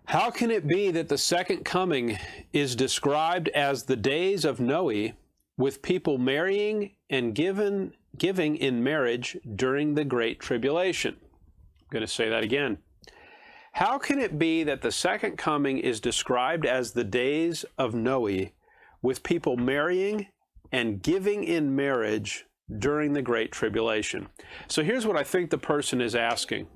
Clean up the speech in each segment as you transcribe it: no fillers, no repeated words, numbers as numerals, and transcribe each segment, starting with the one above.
How can it be that the second coming is described as the days of Noe, with people marrying and giving in marriage during the Great Tribulation? I'm going to say that again. How can it be that the second coming is described as the days of Noe, with people marrying and giving in marriage during the Great Tribulation? So here's what I think the person is asking.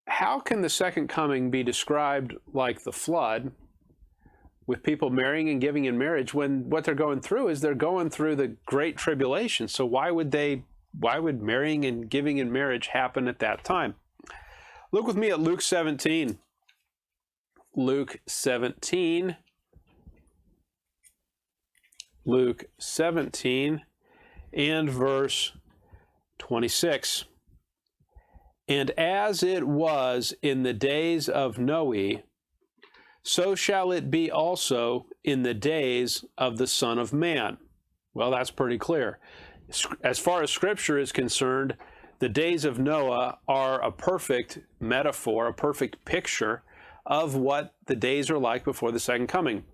How can the second coming be described like the flood, with people marrying and giving in marriage, when what they're going through is they're going through the Great Tribulation? So why would marrying and giving in marriage happen at that time? Look with me at Luke 17. Luke 17. Luke 17 and verse 26. And as it was in the days of Noe, so shall it be also in the days of the Son of Man. Well, that's pretty clear. As far as Scripture is concerned, the days of Noah are a perfect metaphor, a perfect picture of what the days are like before the second coming.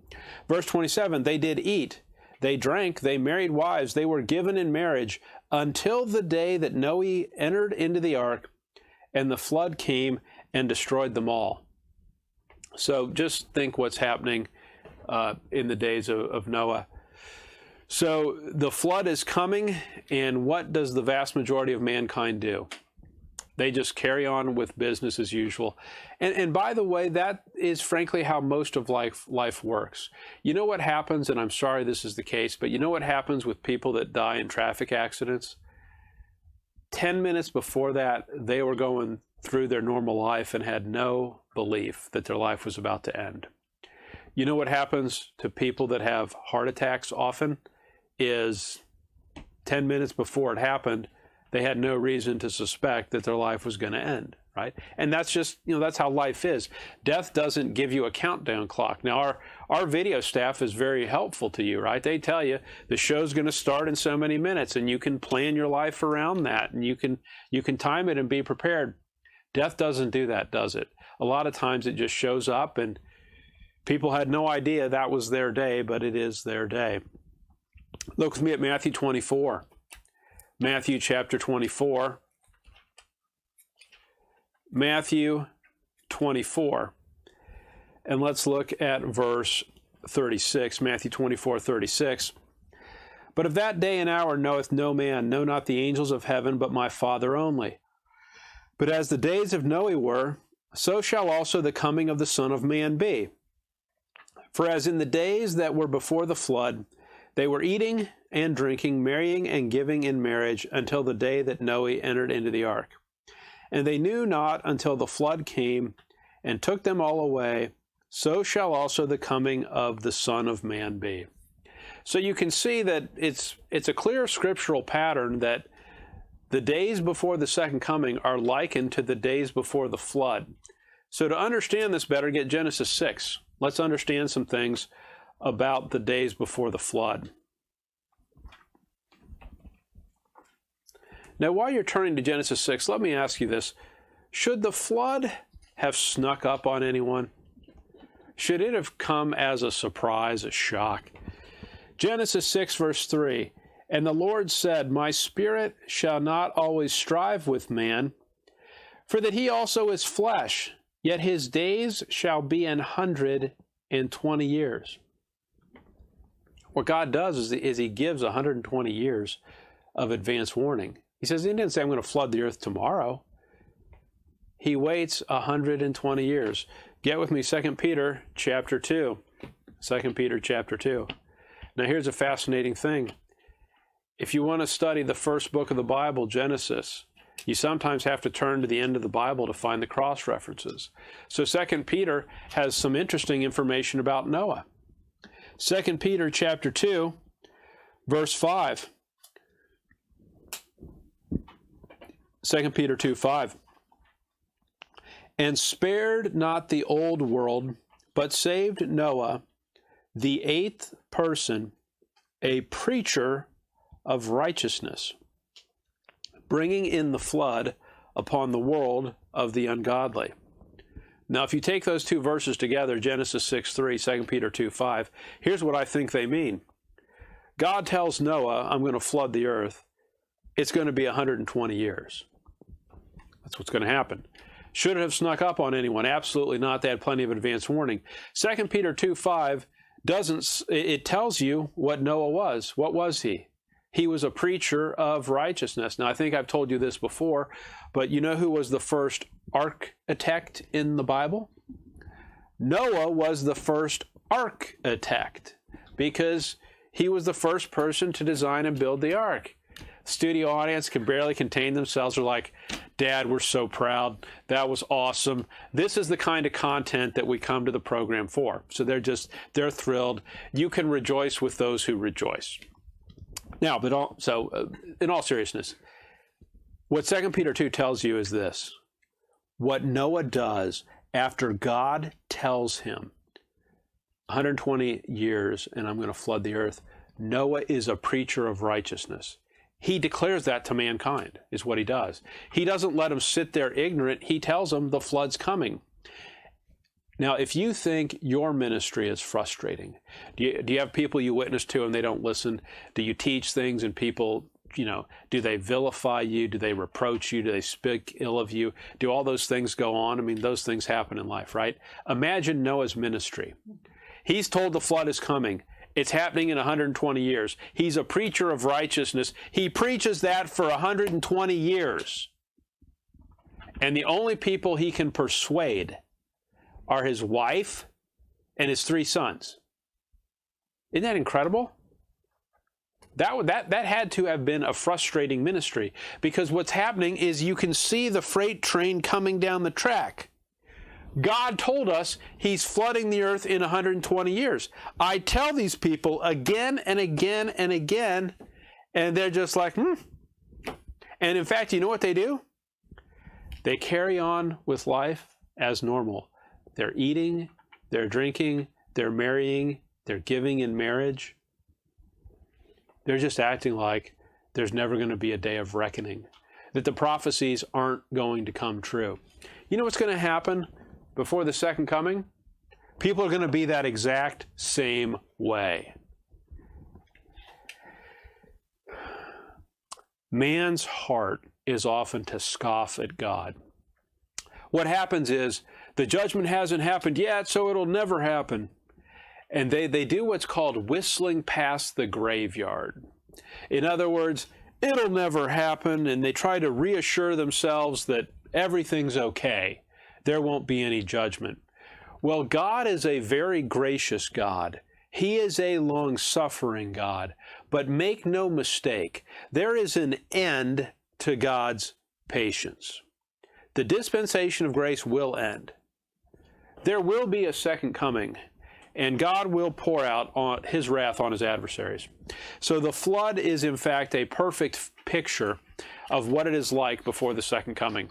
Verse 27, they did eat, they drank, they married wives, they were given in marriage until the day that Noah entered into the ark, and the flood came and destroyed them all. So just think what's happening in the days of Noah. So the flood is coming, and what does the vast majority of mankind do? They just carry on with business as usual. And by the way, that is frankly how most of life works. You know what happens, and I'm sorry this is the case, but you know what happens with people that die in traffic accidents? 10 minutes before that, they were going through their normal life and had no belief that their life was about to end. You know what happens to people that have heart attacks often is 10 minutes before it happened, they had no reason to suspect that their life was going to end, right? And that's just, that's how life is. Death doesn't give you a countdown clock. Now, our video staff is very helpful to you, right? They tell you the show's going to start in so many minutes, and you can plan your life around that, and you can time it and be prepared. Death doesn't do that, does it? A lot of times it just shows up, and people had no idea that was their day, but it is their day. Look with me at Matthew 24. Matthew chapter 24. Matthew 24. And let's look at verse 36. Matthew 24, 36. But of that day and hour knoweth no man, no, not the angels of heaven, but my Father only. But as the days of Noe were, so shall also the coming of the Son of Man be. For as in the days that were before the flood, they were eating and drinking, marrying and giving in marriage, until the day that Noe entered into the ark. And they knew not until the flood came and took them all away, so shall also the coming of the Son of Man be. So you can see that it's a clear scriptural pattern that the days before the second coming are likened to the days before the flood. So to understand this better, get Genesis 6. Let's understand some things about the days before the flood. Now, while you're turning to Genesis 6, let me ask you this. Should the flood have snuck up on anyone? Should it have come as a surprise, a shock? Genesis 6, verse 3, and the Lord said, My spirit shall not always strive with man, for that he also is flesh, yet his days shall be 120 years. What God does is he gives 120 years of advance warning. He says, he didn't say, I'm going to flood the earth tomorrow. He waits 120 years. Get with me, 2 Peter chapter 2. 2 Peter chapter 2. Now here's a fascinating thing. If you want to study the first book of the Bible, Genesis, you sometimes have to turn to the end of the Bible to find the cross references. So 2 Peter has some interesting information about Noah. 2 Peter chapter 2, verse 5. 2 Peter 2, 5. And spared not the old world, but saved Noah, the eighth person, a preacher of righteousness, bringing in the flood upon the world of the ungodly. Now, if you take those two verses together, Genesis 6:3, 2 Peter 2:5, here's what I think they mean. God tells Noah, I'm going to flood the earth. It's going to be 120 years. That's what's going to happen. Should it have snuck up on anyone? Absolutely not. They had plenty of advance warning. 2 Peter 2:5 doesn't, it tells you what Noah was. What was he? He was a preacher of righteousness. Now, I think I've told you this before, but you know who was the first architect in the Bible? Noah was the first architect because he was the first person to design and build the ark. Studio audience can barely contain themselves. They're like, Dad, we're so proud. That was awesome. This is the kind of content that we come to the program for. So they're thrilled. You can rejoice with those who rejoice. Now, in all seriousness, what 2 Peter 2 tells you is this. What Noah does after God tells him, 120 years and I'm going to flood the earth, Noah is a preacher of righteousness. He declares that to mankind, is what he does. He doesn't let them sit there ignorant. He tells them the flood's coming. Now, if you think your ministry is frustrating, do you have people you witness to and they don't listen? Do you teach things and people, do they vilify you? Do they reproach you? Do they speak ill of you? Do all those things go on? I mean, those things happen in life, right? Imagine Noah's ministry. He's told the flood is coming. It's happening in 120 years. He's a preacher of righteousness. He preaches that for 120 years. And the only people he can persuade are his wife and his 3 sons. Isn't that incredible? That had to have been a frustrating ministry, because what's happening is you can see the freight train coming down the track. God told us he's flooding the earth in 120 years. I tell these people again and again and again, and they're just like, And in fact, you know what they do? They carry on with life as normal. They're eating, they're drinking, they're marrying, they're giving in marriage. They're just acting like there's never going to be a day of reckoning, that the prophecies aren't going to come true. You know what's going to happen before the second coming? People are going to be that exact same way. Man's heart is often to scoff at God. What happens is the judgment hasn't happened yet, so it'll never happen. And they do what's called whistling past the graveyard. In other words, it'll never happen, and they try to reassure themselves that everything's okay. There won't be any judgment. Well, God is a very gracious God. He is a long-suffering God. But make no mistake, there is an end to God's patience. The dispensation of grace will end. There will be a second coming, and God will pour out on his wrath on his adversaries. So the flood is, in fact, a perfect picture of what it is like before the second coming.